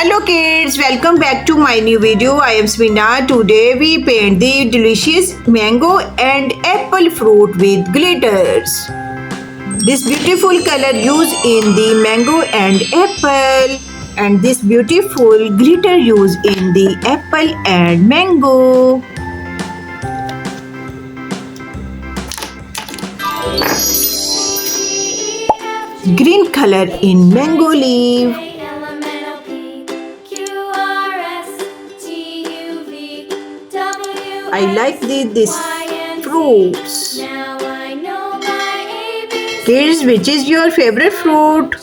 Hello kids, welcome back to my new video. I am Samina. Today we paint the delicious mango and apple fruit with glitters. This beautiful color used in the mango and apple, and this beautiful glitter used in the apple and mango. Green color in mango leaf. I like this fruits. Kids, which is your favorite fruit?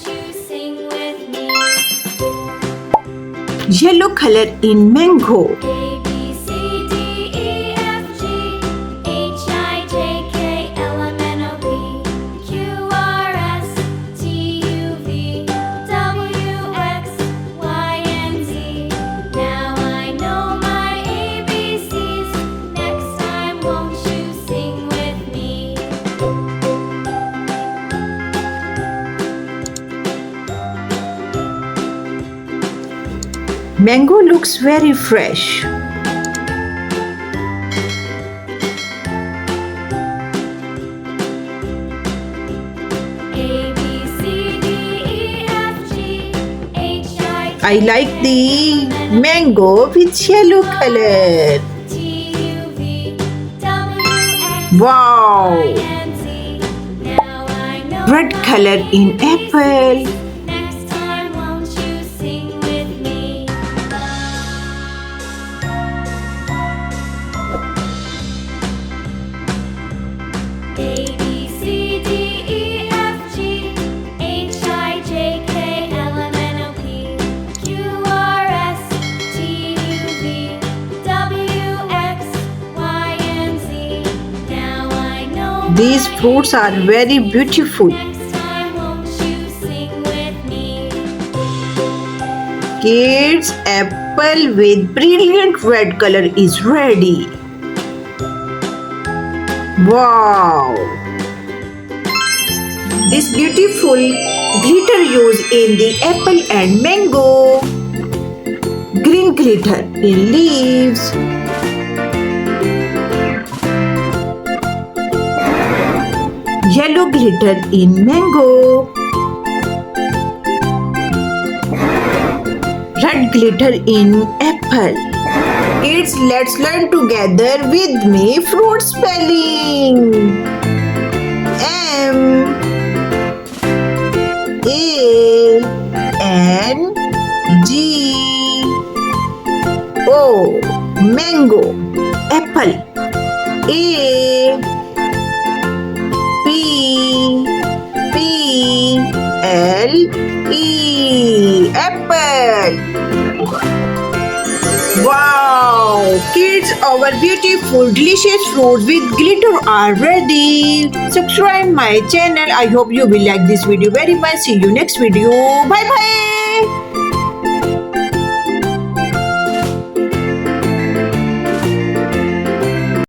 Yellow color in mango. Mango looks very fresh. I like the mango with yellow color. Wow! Red color in apple. These fruits are very beautiful. Kids, apple with brilliant red color is ready. Wow! This beautiful glitter used in the apple and mango. Green glitter in leaves. Yellow glitter in mango. Red glitter in apple. Kids, let's learn together with me fruit spelling. M A N G O. Mango. Apple. A P-L-E. Apple. Wow! Kids, our beautiful delicious fruits with glitter are ready. Subscribe my channel. I hope you will like this video very much. See you next video. Bye bye.